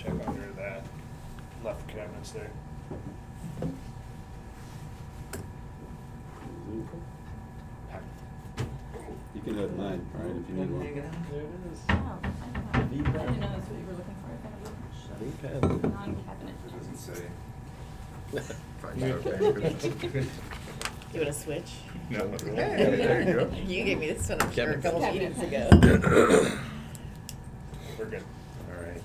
check under that left cabinets there. You can have mine, all right, if you need one. There it is. Oh, I didn't know that's what you were looking for. I thought it was non-cabinet. Doesn't say. You want to switch? No. There you go. You gave me this one, I'm sure, a couple Cabinet. meetings ago. We're good. All right.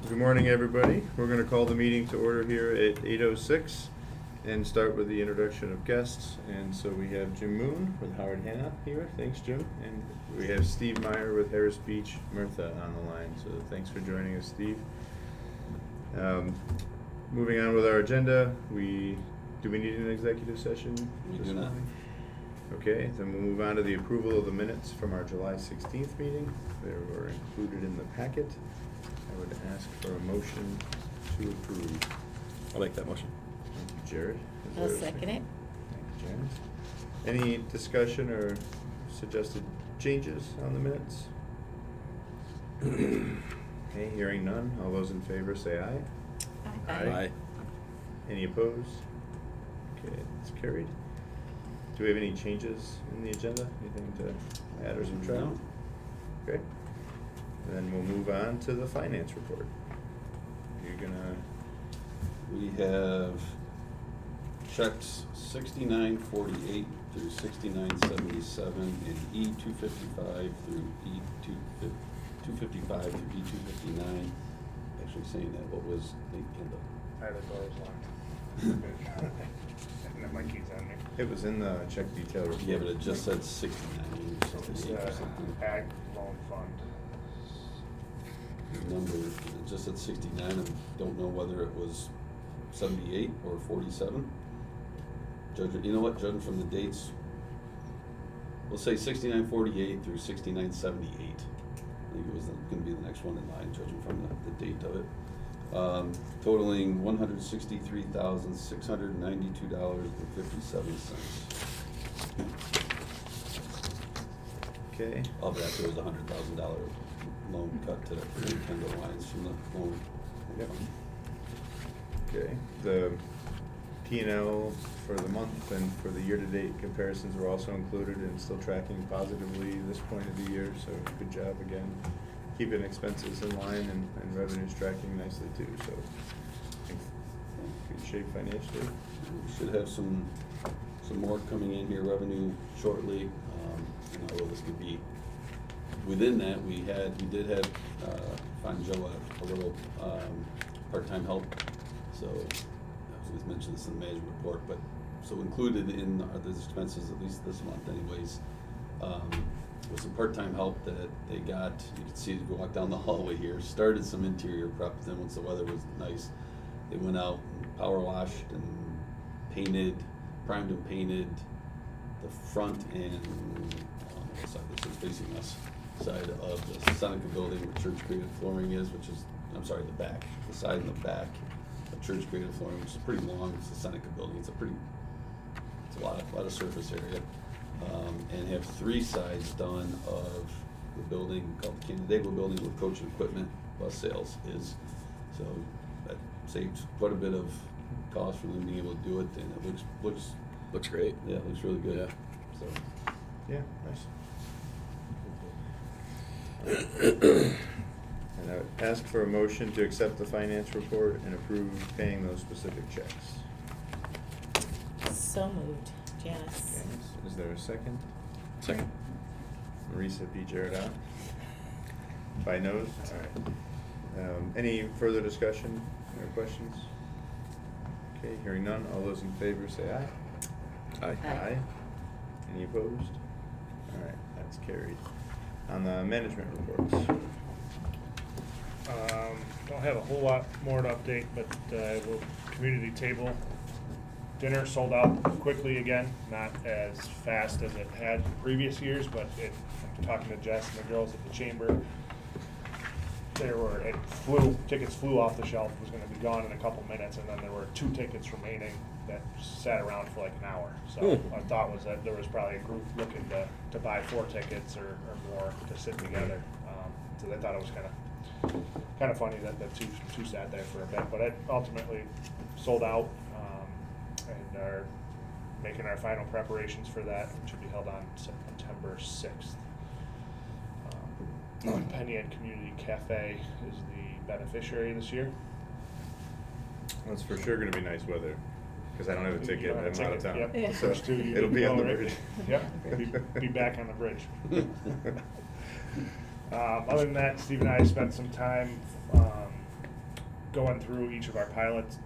Good morning, everybody. We're going to call the meeting to order here at 8:06 and start with the introduction of guests. And so we have Jim Moon with Howard Hanna here. Thanks, Jim. And we have Steve Meyer with Harris Beach Murtha on the line. So thanks for joining us, Steve. Moving on with our agenda, do we need an executive session We this do not. morning? Okay, then we'll move on to the approval of the minutes from our July 16th meeting. They were included in the packet. I would ask for a motion to approve. I'll make that motion. Thank you, Jared. Is I'll there a second it. Thank you, Jared. Any discussion or suggested changes on the minutes? Okay, hearing none. All those in favor say aye. Aye. Any opposed? Okay, it's carried. Do we have any changes in the agenda? Anything to add or subtract? No. Okay. And then we'll move on to the finance report. You're gonna, We have checks 6948 through 6977 and E255 through E255 through E259. Actually saying that, what was the end of? I had the doors locked. And then my key's on me. it was in the check detail report. Yeah, but it just said 69 or It's, 78 or something. Ag loan fund. The number, it just said 69, and don't know whether it was 78 or 47. Judging, you know what, judging from the dates, we'll say 6948 through 6978. I think it was gonna be the next one in line, judging from the date of it. Totaling $163,692.57. Okay. Of that, there was a $100,000 loan cut to Kendall lines from the loan. Yep. Okay, the P&L for the month and for the year-to-date comparisons were also included and still tracking positively this point of the year, so good job again. Keeping expenses in line and revenues tracking nicely too, so I think good shape financially. We should have some more coming in here, revenue shortly. Although this could be, within that, we did have, find Joe a little, part-time help. So, I was mentioned this in the management report, but, so included in the expenses, at least this month anyways, was some part-time help that they got. You can see as we walk down the hallway here, started some interior prep, then once the weather was nice, they went out and power washed and painted, primed and painted the front and side, this is facing us, side of the Seneca building where church graded flooring is, which is, I'm sorry, the back, the side and the back of church graded flooring, which is pretty long. It's the Seneca building. It's a lot of surface area. And have 3 sides done of the building called the Canandaigua building where coach and equipment bus sales is. So that saves quite a bit of cost for them being able to do it, and it Looks great. yeah, it looks really good. Yeah. So Yeah, nice. And I would ask for a motion to accept the finance report and approve paying those specific checks. So moved, Janice. Okay, is there a second? Second. Marisa B. Jared out. By nose? All right. Any further discussion or questions? Okay, hearing none. All those in favor say aye. Aye. Aye. Any opposed? All right, that's carried. On the management reports. Don't have a whole lot more to update, but we'll community table dinner sold out quickly again, not as fast as it had previous years, but I'm talking to Jess and the girls at the chamber. Tickets flew off the shelf, was gonna be gone in a couple minutes, and then there were 2 tickets remaining that sat around for like an hour. So our thought was that there was probably a group looking to buy 4 tickets or more to sit together. So they thought it was kind of kind of funny that the two sat there for a bit, but it ultimately sold out, and are making our final preparations for that, which will be held on September 6th. Penny Ed Community Cafe is the beneficiary this year. Well, it's for sure gonna be nice weather, cause I don't have a You ticket don't and have a I'm out of ticket, town. yep. Yeah. So First two you it'll be go, on the right? bridge. Yep, be back on the bridge. Other than that, Steve and I spent some time going through each of our pilots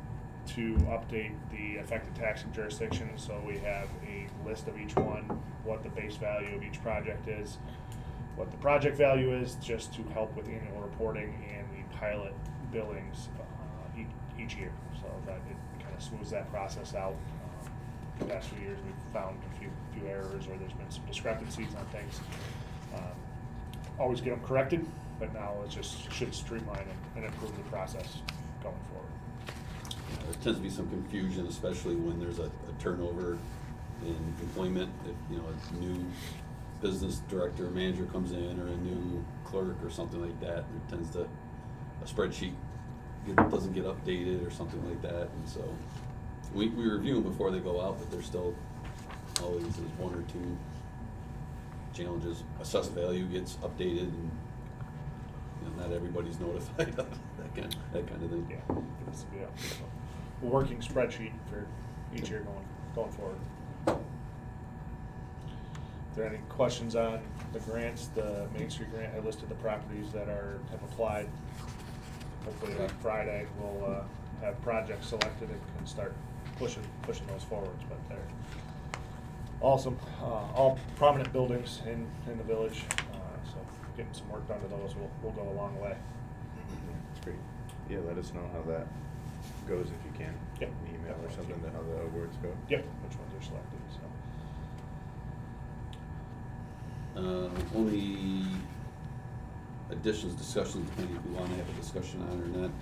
to update the affected taxing jurisdictions. So we have a list of each one, what the base value of each project is, what the project value is, just to help with annual reporting and the pilot billings each year. So that it kind of smooths that process out. The past few years, we've found a few errors, or there's been some discrepancies on things. Always get them corrected, but now it just should streamline and improve the process going forward. There tends to be some confusion, especially when there's a turnover in employment. If, you know, a new business director or manager comes in, or a new clerk or something like that, there tends to, a spreadsheet doesn't get updated or something like that. And so we review them before they go out, but there's still always is one or two challenges. Assessed value gets updated, and you know, not everybody's notified of that kind of thing. Yeah, so a working spreadsheet for each year going forward. If there are any questions on the grants, the Main Street grant, I listed the properties that have applied. Hopefully on Friday, we'll have projects selected and can start pushing those forwards, but they're awesome. All prominent buildings in the village, so getting some work done to those will go a long way. That's great. Yeah, let us know how that goes if you can. Yep. An email or something to how the awards go. Yep, which ones are selected, so. Only additions, discussions, depending if we want to have a discussion on it or not.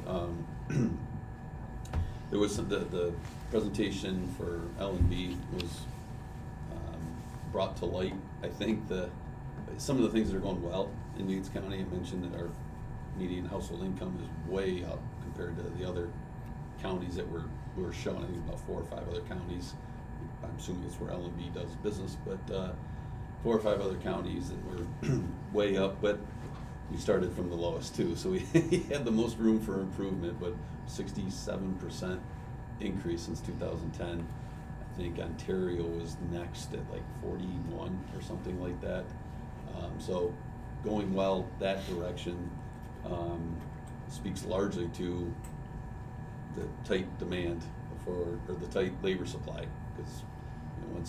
There was the presentation for L&B was brought to light. I think some of the things that are going well in Yates County. I mentioned that our median household income is way up compared to the other counties that were shown. I think about 4 or 5 other counties. I'm assuming it's where L&B does business, but 4 or 5 other counties that were way up, but we started from the lowest too. So we had the most room for improvement, but 67% increase since 2010. I think Ontario was next at like 41 or something like that. So going well that direction speaks largely to the tight demand or the tight labor supply, because you know,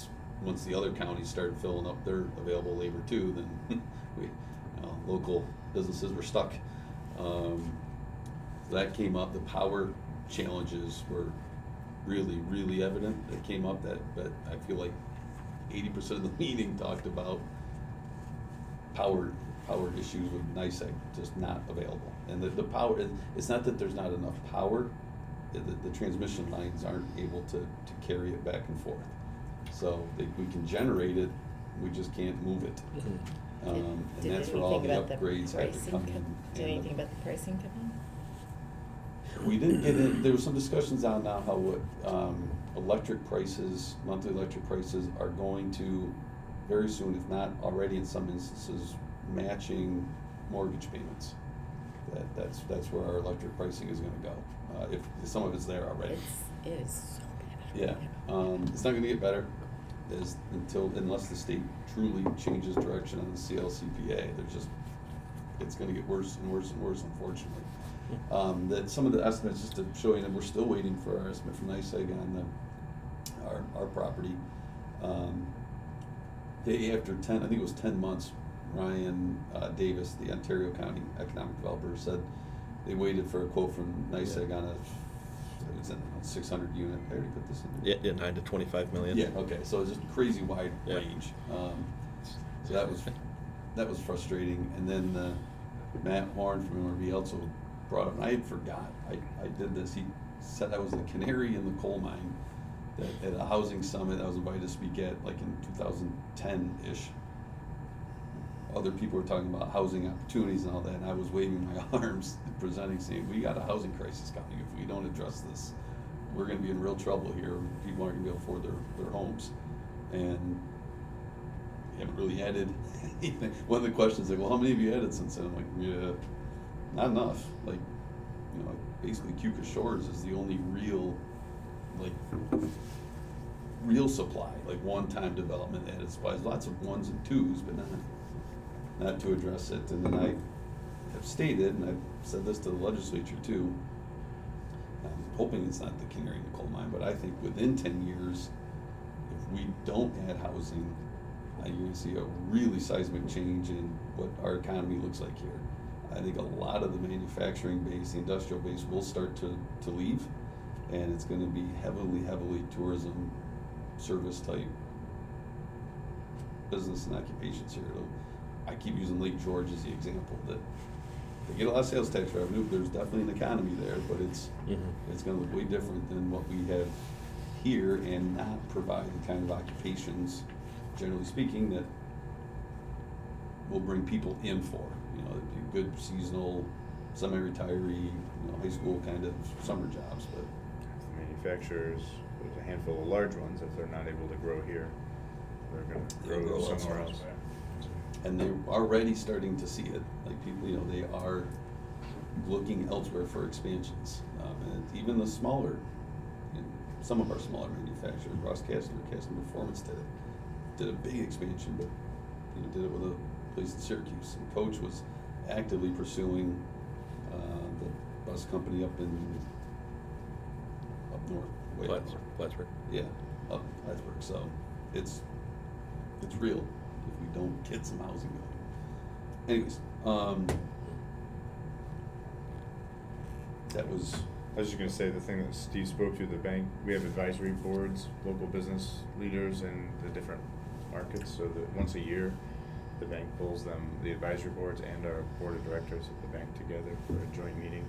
once the other counties started filling up their available labor too, then local businesses were stuck. That came up. The power challenges were really evident. That came up, but I feel like 80% of the meeting talked about power issues with NYSEG just not available. And the power, it's not that there's not enough power, the transmission lines aren't able to carry it back and forth. So we can generate it, we just can't move it. And Did that's where all the anything about upgrades have to pricing come in. Did anything about the pricing come in? We didn't get in, there was some discussions on now how electric prices, monthly electric prices are going to very soon, if not already in some instances, matching mortgage payments. That's where our electric pricing is gonna go, if some of it's there already. It is so bad. Yeah, it's not gonna get better unless the state truly changes direction on the CLCPA. It's gonna get worse and worse and worse, unfortunately. That some of the estimates, just to show you that we're still waiting for our estimate from NYSEG on our property. After 10, I think it was 10 months, Ryan Davis, the Ontario County economic developer, said they waited for a quote from NYSEG on it was in a 600 unit. I already put this in there. Yeah, 9 to 25 million. Yeah, okay, so it's just a crazy wide Yeah. range. So that was frustrating. And then Matt Horn from MRV also brought up, and I had forgot, I did this, he said I was the canary in the coal mine that at a housing summit I was invited to speak at, like in 2010-ish. other people were talking about housing opportunities and all that, and I was waving my arms, presenting, saying, we got a housing crisis coming. If we don't address this, we're gonna be in real trouble here. People aren't gonna be able to afford their homes. And we haven't really added anything. One of the questions, like, well, how many have you added since then? I'm like, yeah, not enough. Like, you know, basically Cuca Shores is the only real, like, real supply, like one-time development added supplies, lots of ones and twos, but not to address it. And then I have stated, and I've said this to the legislature too, I'm hoping it's not the canary in the coal mine, but I think within 10 years, if we don't add housing, you're gonna see a really seismic change in what our economy looks like here. I think a lot of the manufacturing base, the industrial base will start to leave, and it's gonna be heavily tourism, service type business and occupations here. I keep using Lake George as the example that they get a lot of sales tax revenue. There's definitely an economy there, but it's gonna look way different than what we have here and not provide the kind of occupations, generally speaking, that will bring people in for. You know, it'd be good seasonal, semi-retiree, high school kind of summer jobs, but. The manufacturers, there's a handful of large ones, if they're not able to grow here, they're They'll gonna grow grow somewhere else. elsewhere. And they're already starting to see it, like people, they are looking elsewhere for expansions. And even the smaller, some of our smaller manufacturers, Ross Casting Performance did a big expansion, but did it with a place in Syracuse. And Coach was actively pursuing the bus company up north, way up north. Plattsburgh. Yeah, up in Plattsburgh. So it's real if we don't get some housing going. Anyways, that was. I was just gonna say, the thing that Steve spoke to, the bank, we have advisory boards, local business leaders in the different markets, so that once a year, the bank pulls them, the advisory boards and our board of directors of the bank together for a joint meeting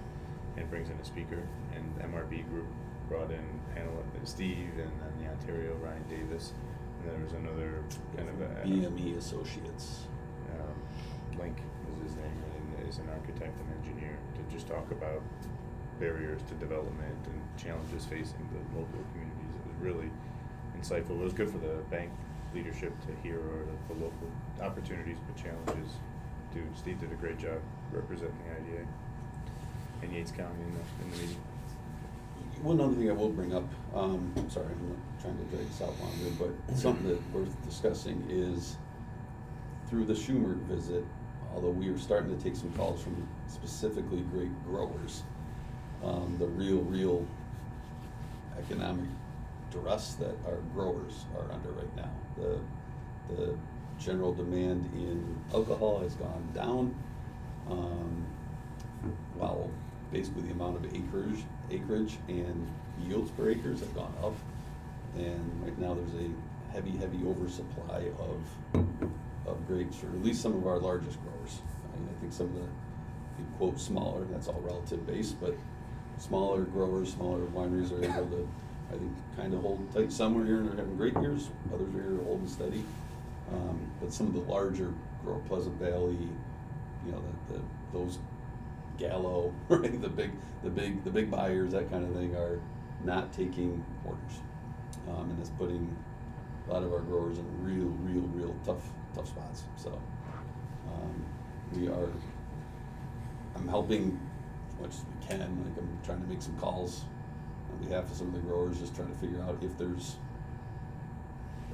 and brings in a speaker. And MRB Group brought in panel, Steve, and then the Ontario, Ryan Davis, and there was another kind of a. BME Associates. Link is his name, and is an architect and engineer, to just talk about barriers to development and challenges facing the local communities. It was really insightful. It was good for the bank leadership to hear the local opportunities but challenges. Steve did a great job representing the IDA and Yates County in the meeting. One other thing I will bring up, sorry, I'm not trying to drag this out longer, but something that worth discussing is through the Schumer visit, although we are starting to take some calls from specifically great growers, the real economic duress that our growers are under right now. The general demand in alcohol has gone down, while basically the amount of acreage and yields per acres have gone up. And right now there's a heavy oversupply of grapes for at least some of our largest growers. I think some of the, you quote smaller, that's all relative based, but smaller growers, smaller wineries are able to, I think, kind of hold tight. Some are here and are having great years, others are here holding steady. But some of the larger grow, Pleasant Valley, those Gallo, right, the big buyers, that kind of thing, are not taking orders. And it's putting a lot of our growers in real tough spots. So I'm helping as much as we can. Like, I'm trying to make some calls on behalf of some of the growers, just trying to figure out if there's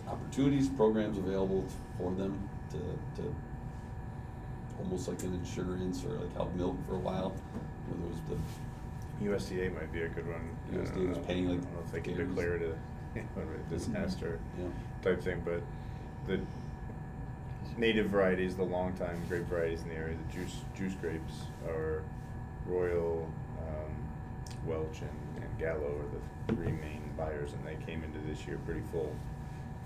opportunities, programs available for them to almost like an insurance, or like help milk for a while. There was the USDA might be a good one. USDA was paying, like, I don't know if they can declare it a disaster Yeah. type thing, but the native varieties, the long-time grape varieties in the area, the juice grapes are Royal, Welch, and Gallo are the three main buyers, and they came into this year pretty full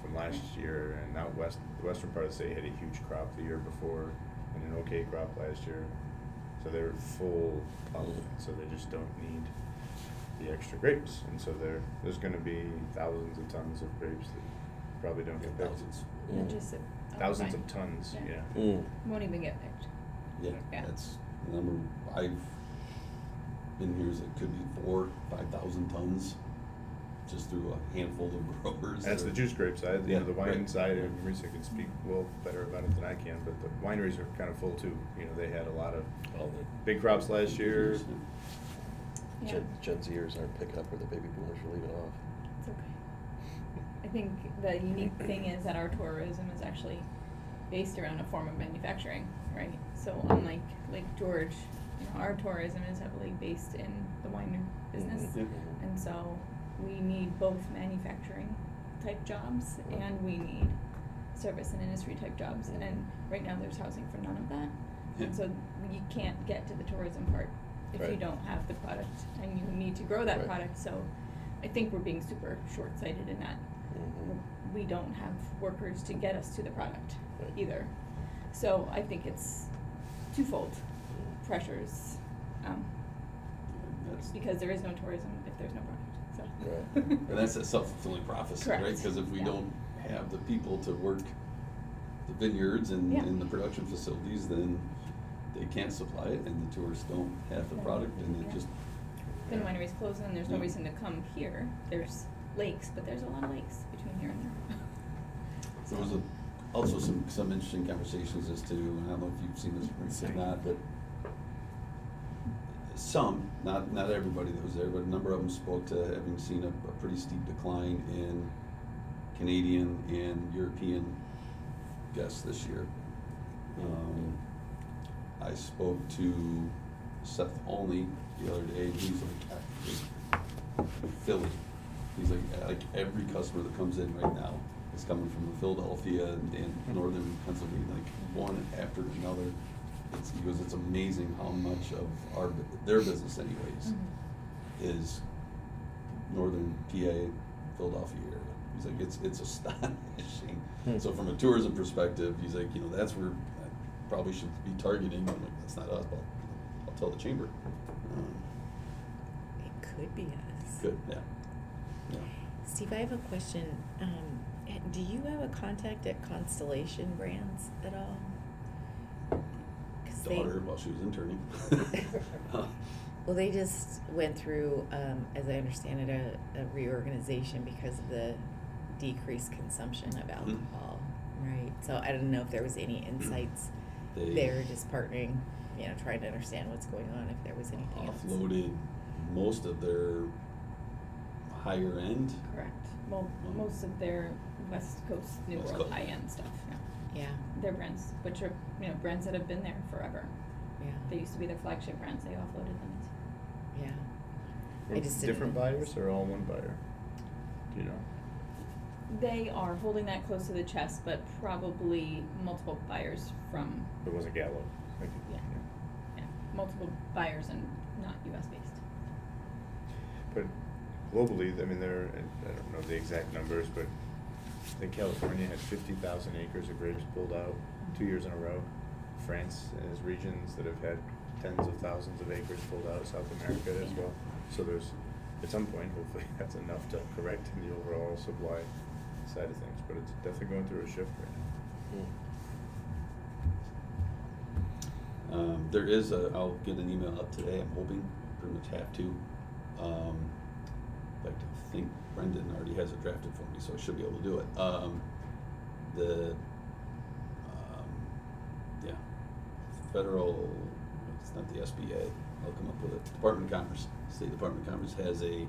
from last year. And out west, the western part of the state had a huge crop the year before and an okay crop last year, so they were full up, so they just don't need the extra grapes, and so there's going to be thousands of tons of grapes that probably don't get picked. Thousands. And just thousands fine. of tons, Yeah. yeah. Won't even get picked. Yeah, Yeah. that's the number I've been here, is it could be 5,000 tons just through a handful of growers. That's that the are- juice grape side, you Yeah, know, the wine right. side, and Marisa can speak well better about it than I can, but the wineries are kind of full too. You know, they had a lot of All the big crops last year. Yeah. Gen Zers aren't picking up where the baby boomers are leaving off. It's okay. I think the unique thing is that our tourism is actually based around a form of manufacturing, right? So unlike like George, you know, our tourism is heavily based in the wine business. Yeah. And so we need both manufacturing type jobs and we need service and industry type jobs. And right now there's housing for none of that. And Yeah. so you can't get to the tourism part if you Right. don't have the product and you need to grow that Right. product. So I think we're being super short-sighted in that Mhm. we don't have workers to get us to the product Right. either. So I think it's twofold pressures, That's, because there is no tourism if there's no product, so. Right. and that's a self-fulfilling prophecy, right? Correct. Because if we Yeah. don't have the people to work the vineyards and, Yeah. and the production facilities, then they can't supply it, and the tourists don't have the product, and it Yeah. just, Then wineries close and there's no Yeah. reason to come here. There's lakes, but there's a lot of lakes between here and there. there was also some interesting conversations as to, and I don't know if you've seen this or not, but some, not everybody that was there, but a number of them spoke to having seen a pretty steep decline in Canadian and European guests this year. I spoke to Seth Olney the other day, and he's like, Philly. He's like every customer that comes in right now is coming from Philadelphia and northern Pennsylvania, like one after another. He goes, it's amazing how much of their business anyways is northern PA, Philadelphia area. He's like, it's astonishing. So from a tourism perspective, he's like, you know, that's where I probably should be targeting. I'm like, that's not us, but I'll tell the chamber. It could be us. Good, yeah. Yeah. Steve, I have a question. Do you have a contact at Constellation Brands at all? 'Cause Daughter, while she was interning. Well, they just went through, as I understand it, a reorganization because of the decreased consumption of alcohol, right? So I don't know if there was any insights They there, just partnering, you know, trying to understand what's going on, if there was anything else. offloaded most of their higher end. Correct. Well, most of their West Coast New West World Coast. high-end stuff, yeah. Yeah, Their brands, which are, you know, brands that have been there forever. They yeah, used to be their flagship brands, they offloaded them. yeah. Were I just didn't different know. buyers or all one buyer? Do you know? They are holding that close to the chest, but probably multiple buyers from, It wasn't Gallo. Like, Yeah. yeah, multiple buyers and not US based. But globally, I mean, I don't know the exact numbers, but I think California had 50,000 acres of grapes pulled out 2 years in a row. France has regions that have had tens of thousands of acres pulled out, South America as Yeah. well. So there's, at some point, hopefully that's enough to correct in the overall supply side of things, but it's definitely going through a shift right now. There is I'll get an email out today, I'm hoping, pretty much have to. In fact, I think Brendan already has it drafted for me, so I should be able to do it. Yeah, federal, it's not the SBA, I'll come up with it, Department of Commerce, State Department of Commerce has a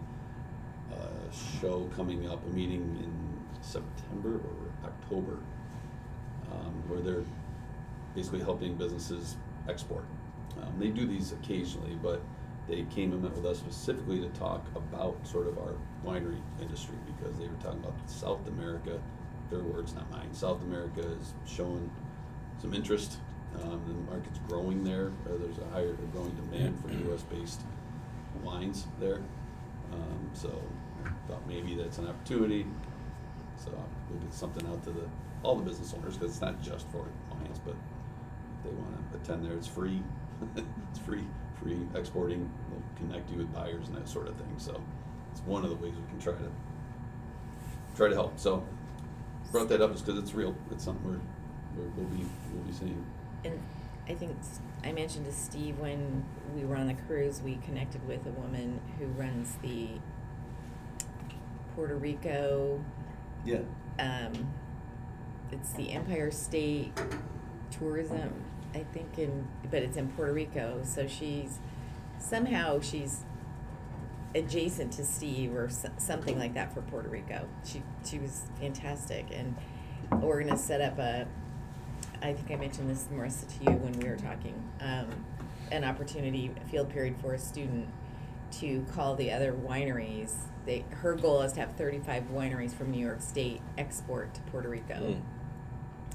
show coming up, a meeting in September or October, where they're basically helping businesses export. They do these occasionally, but they came and met with us specifically to talk about sort of our winery industry, because they were talking about South America, their words, not mine. South America is showing some interest. The market's growing there. There's a growing demand for US-based wines there. So I thought maybe that's an opportunity. So we'll get something out to all the business owners, because it's not just for wines, but if they want to attend there, it's free. It's free exporting. They'll connect you with buyers and that sort of thing. So it's one of the ways we can try to help. So brought that up is because it's real. It's something we'll be seeing. And I think I mentioned to Steve when we were on the cruise, we connected with a woman who runs the Puerto Rico, Yeah. it's the Empire State Tourism, I think, but it's in Puerto Rico. So she's adjacent to Steve or something like that for Puerto Rico. She was fantastic, and we're gonna set up I think I mentioned this, Marissa, to you when we were talking, an opportunity, a field period for a student to call the other wineries. Her goal is to have 35 wineries from New York State export to Puerto Rico. Mm.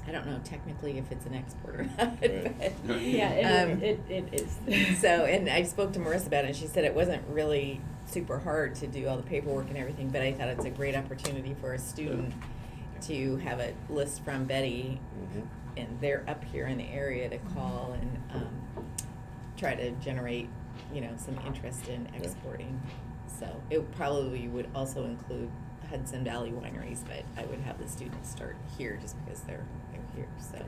I don't know technically if it's an export or not, Right. but Yeah, it is. so, and I spoke to Marissa about it, and she said it wasn't really super hard to do all the paperwork and everything, but I thought it's a great opportunity for a student to have a list from Betty, Mhm. and they're up here in the area to call and try to generate, some interest in exporting. So it probably would also include Hudson Valley wineries, but I would have the students start here just because they're here. So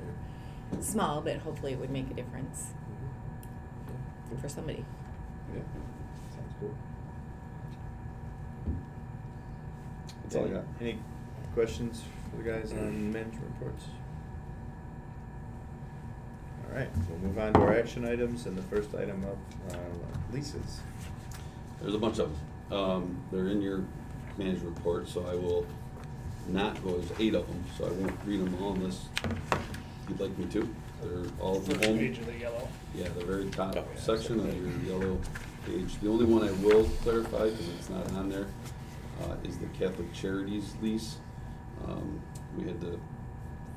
small, but hopefully it would make a difference for somebody. Yeah, sounds good. That's all I got. Any questions for the guys on management reports? All right, we'll move on to our action items, and the first item up, leases. There's a bunch of them. They're in your management report, so I will not go, there's 8 of them, so I won't read them all unless you'd like me to. They're all the First home. page of the yellow. Yeah, the very top Oh, yeah, section of second your yellow page. The only one I will clarify, because it's not on there, is the Catholic Charities lease. We had to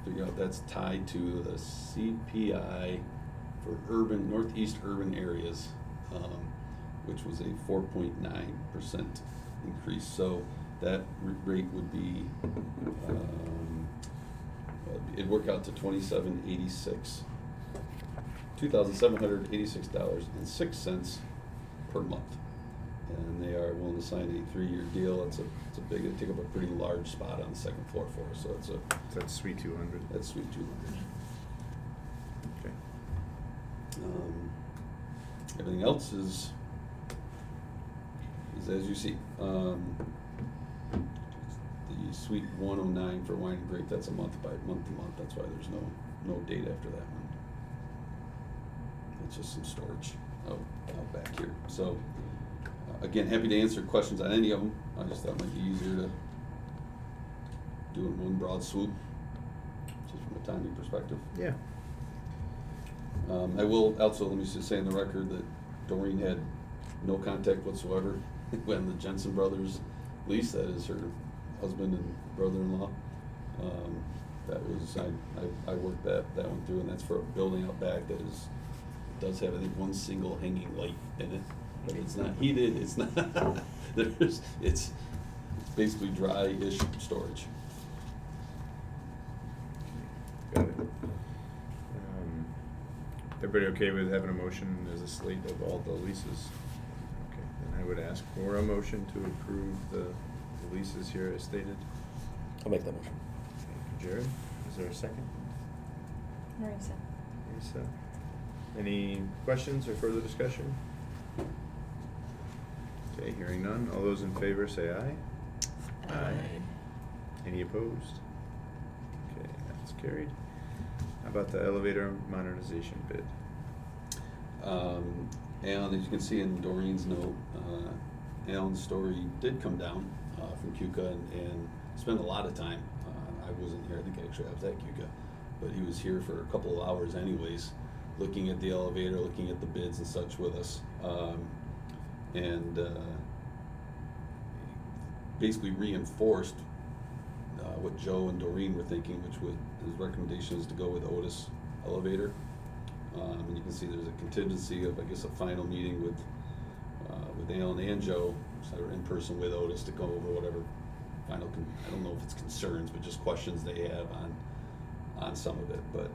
figure out that's tied to the CPI for northeast urban areas, which was a 4.9% increase. So that rate would be, it'd work out to $2,786.06 per month. And they are willing to sign a 3-year deal. It's a big, they take up a pretty large spot on the second floor for us, so So that's Suite 200. that's Suite 200. Okay. Everything else is as you see. The Suite 109 for wine and grape, that's a month to month. That's why there's no date after that one. It's just some storage out back here. So, again, happy to answer questions on any of them. I just thought it might be easier to do in one broad swoop, just from a timing perspective. Yeah. I will also, let me just say in the record that Doreen had no contact whatsoever when the Jensen brothers lease, that is her husband and brother-in-law. That was, I worked that one through, and that's for a building out back that does have, I think, one single hanging light in it, but it's not heated, it's not, it's basically dry-ish storage. Got it. Everybody okay with having a motion as a slate of all the leases? Okay, then I would ask for a motion to approve the leases here as stated. I'll make that motion. Thank you, Jared. Is there a second? Marissa. Lisa. Any questions or further discussion? Okay, hearing none. All those in favor say aye. Aye. Any opposed? Okay, that's carried. How about the elevator modernization bid? Alan, as you can see in Doreen's note, Alan's story did come down from Cuca and spent a lot of time. I wasn't here, I think actually I was at Cuca, but he was here for a couple of hours anyways, looking at the elevator, looking at the bids and such with us. And basically reinforced what Joe and Doreen were thinking, which was his recommendation is to go with Otis elevator. And you can see there's a contingency of, I guess, a final meeting with Alan and Joe, so they're in person with Otis to go over whatever final, I don't know if it's concerns, but just questions they have on some of it. But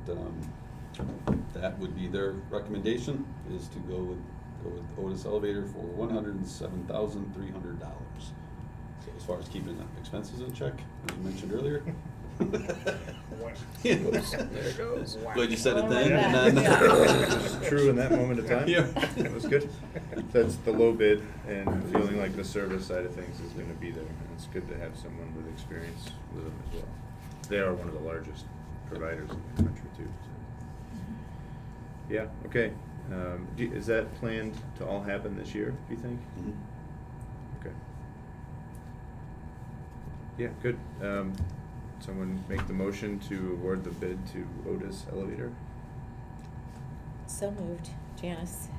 that would be their recommendation, is to go with Otis elevator for $107,300. So as far as keeping the expenses in check, as you mentioned earlier, Yeah. There it goes. Glad you said it Oh, then. yeah. and then- Yeah. True in that moment of time. Yeah. That was good. That's the low bid, and feeling like the service side of things is gonna be there. And it's good to have someone with experience with them as well. They are one of the largest providers in the country too. So. Yeah, okay. Is that planned to all happen this year, do you think? Mhm. Okay. Yeah, good. Someone make the motion to award the bid to Otis Elevator. So moved. Janice?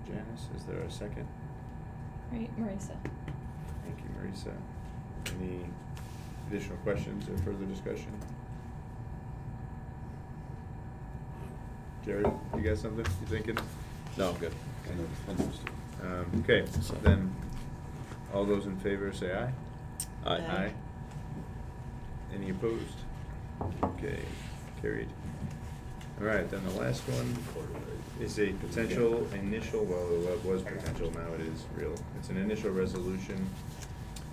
Janice, is there a second? Right, Marisa. Thank you, Marisa. Any additional questions or further discussion? Jared, you got something you thinking? No, I'm good. I know, it's interesting. Okay, then, all those in favor say aye. Aye. Aye. Any opposed? Okay, carried. All right, then the last one is a potential initial, well, it was potential, now it is real. It's an initial resolution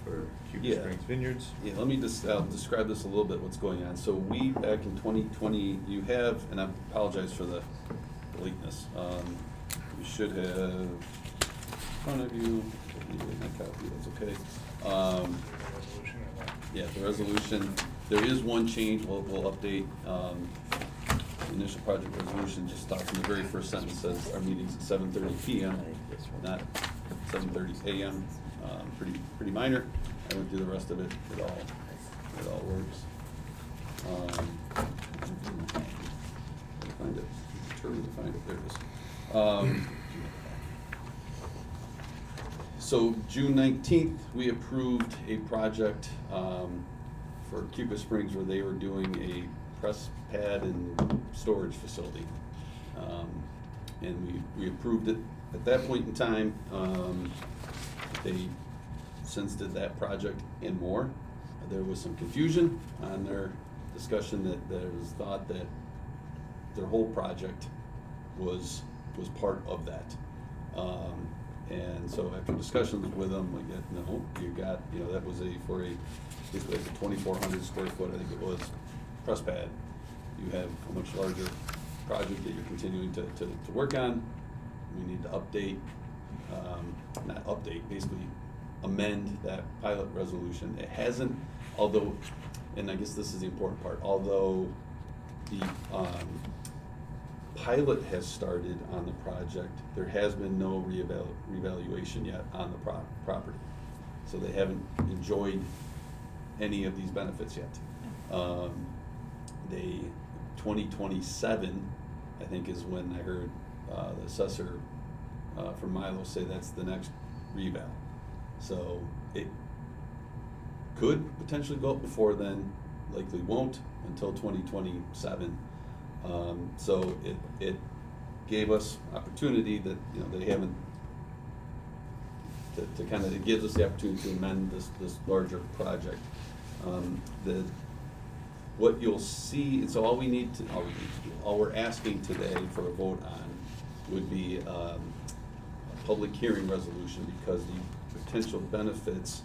for Cuba Yeah. Springs Vineyards. Yeah, let me just describe this a little bit, what's going on. So we, back in 2020, you have, and I apologize for the lateness, you should have in front of you, my copy, that's okay. Resolution or what? Yeah, the resolution, there is one change, we'll update, the initial project resolution just starts in the very first sentence, says our meeting's at 7:30 PM, not 7:30 AM, pretty minor. I went through the rest of it, it all works. Find it, determined to find it, there it is. So June 19th, we approved a project for Cuba Springs where they were doing a press pad and storage facility. And we approved it at that point in time. They since did that project and more. There was some confusion on their discussion that there was thought that their whole project was part of that. And so after discussions with them, we get, no, that was basically like a 2,400 square foot, I think it was, press pad. You have a much larger project that you're continuing to work on. We need to update, basically amend that pilot resolution. It hasn't, although, and I guess this is the important part, although the pilot has started on the project, there has been no reevaluation yet on the property. So they haven't enjoyed any of these benefits yet. 2027, I think, is when I heard the assessor from Milo say that's the next reval. So it could potentially go up before then, likely won't until 2027. So it gave us opportunity that, they haven't, to kind of, it gives us the opportunity to amend this larger project. What you'll see, and so all we're asking today for a vote on would be a public hearing resolution, because the potential benefits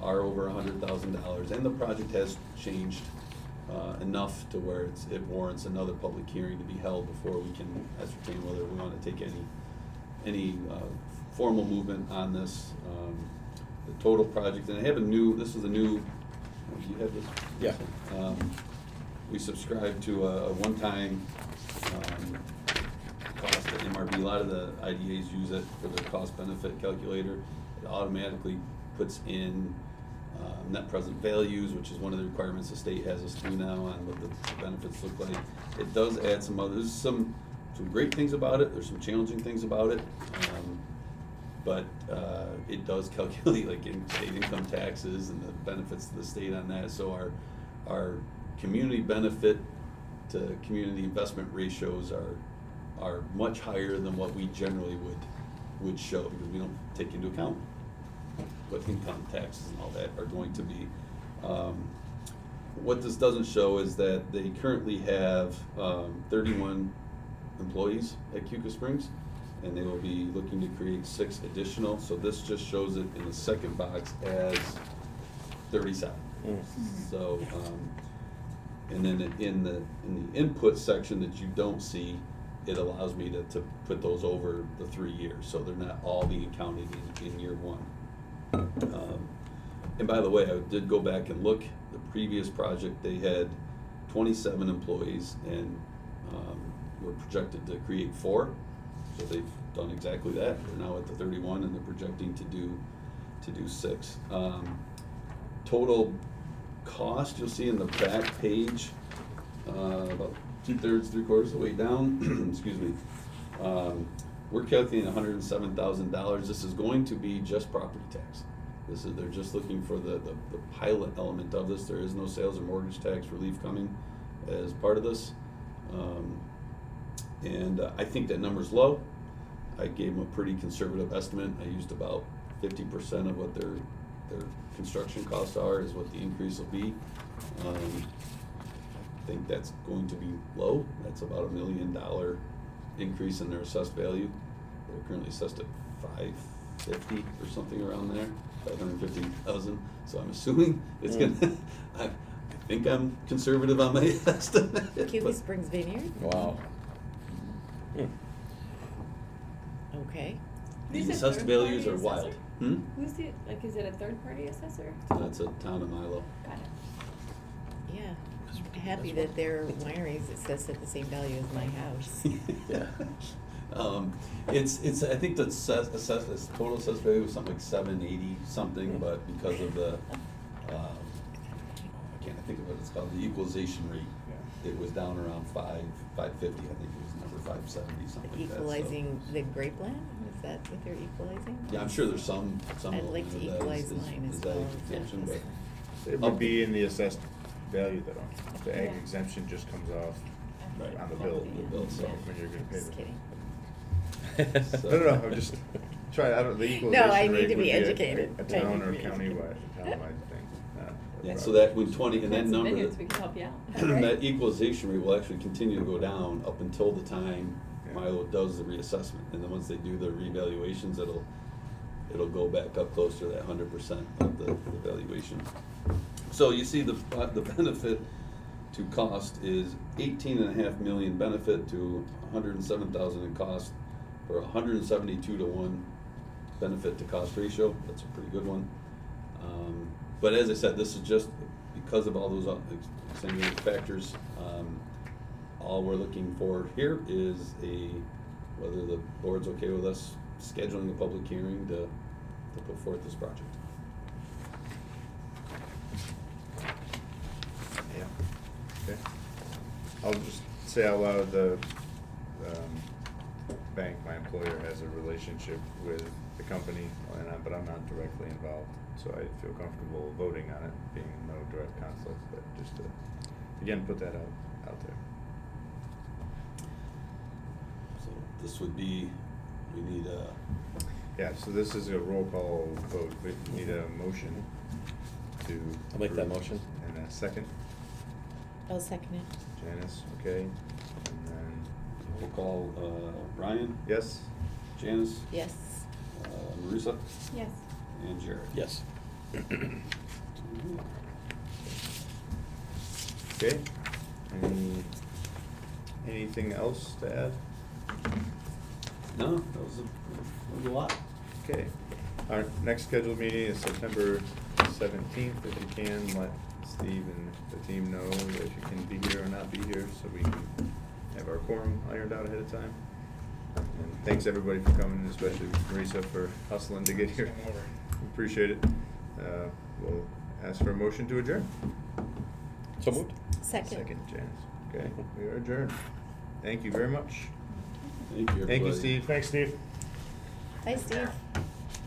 are over $100,000, and the project has changed enough to where it warrants another public hearing to be held before we can ascertain whether we want to take any formal movement on this. The total project, and I have this is a new, do you have this? Yeah. We subscribe to a one-time cost at MRB. A lot of the IDAs use it for their cost-benefit calculator. It automatically puts in net present values, which is one of the requirements the state has us do now on what the benefits look like. It does add there's some great things about it, there's some challenging things about it, but it does calculate like state income taxes and the benefits to the state on that. So our community benefit to community investment ratios are much higher than what we generally would show, because we don't take into account what income taxes and all that are going to be. What this doesn't show is that they currently have 31 employees at Cuba Springs, and they will be looking to create 6 additional. So this just shows it in the second box as 37. Mm. So, and then in the input section that you don't see, it allows me to put those over the 3 years, so they're not all being counted in year one. And by the way, I did go back and look, the previous project, they had 27 employees and were projected to create 4, so they've done exactly that. They're now at the 31 and they're projecting to do 6. Total cost, you'll see in the back page, about 2/3, 3/4 of the way down, excuse me. We're calculating $107,000. This is going to be just property tax. They're just looking for the pilot element of this. There is no sales or mortgage tax relief coming as part of this. And I think that number's low. I gave them a pretty conservative estimate. I used about 50% of what their construction costs are is what the increase will be. I think that's going to be low. That's about $1 million increase in their assessed value. They're currently assessed at $550 or something around there, $550,000. So I'm assuming it's gonna. I think I'm conservative on my estimate. Kiwi but- Springs Vineyard? Wow. Okay. The Who's the assessed third-party values are wild. assessor? Hmm? Who's the, like, is it a third-party assessor? That's a town of Milo. Got it. Yeah. Happy that their wineries assessed at the same value as my house. Yeah. It's I think the total assessed value was something like $780 something, but because of the I can't think of what it's called, the equalization rate, it was down around 550. I think it was number 570 something like that. so- Equalizing the grapeland? Is that what they're equalizing? Yeah, I'm sure there's some. I'd like to element of that equalize is mine as that well. exemption, but- It would be in the assessed value though. The ag Yeah. exemption just comes off Right. on the bill. The bill itself. When you're gonna pay Just the. kidding. No, I'm just trying, the equalization I need rate to would be a- educated. A I town need to or be countywide thing. Yeah, so that when 20, and that Plants and number, vineyards, we can help you out. that equalization rate will actually continue to go down up until the time Yeah. Milo does the reassessment. And then once they do the revaluations, it'll go back up close to that 100% of the valuation. So you see the benefit to cost is 18.5 million benefit to 107,000 in cost, for 172 to 1 benefit to cost ratio. That's a pretty good one. But as I said, this is just because of all those extenuating factors. All we're looking for here is whether the board's okay with us scheduling a public hearing to put forth this project. Yeah, okay. I'll just say out loud, the bank, my employer, has a relationship with the company, but I'm not directly involved, so I feel comfortable voting on it, being no direct conflict, but just to, again, put that out there. So this would be, we need a, Yeah, so this is a roll call vote, we need a motion to. I'll make that approve. motion. And a second, I'll second it. Janice, okay, and then, we'll call Ryan, yes? Janice, Yes. Marisa, Yes. and Jared. Yes. Okay, anything else to add? No, that was a lot. Okay, our next scheduled meeting is September 17th. If you can, let Steve and the team know that you can be here or not be here, so we can have our quorum ironed out ahead of time. And thanks everybody for coming, especially Marisa for hustling to get here. Appreciate it. We'll ask for a motion to adjourn. So moved. Second. Second, Janice. Okay, we are adjourned. Thank you very much. Thank you, everybody. Thank you, Steve. Thanks, Steve. Bye, Steve.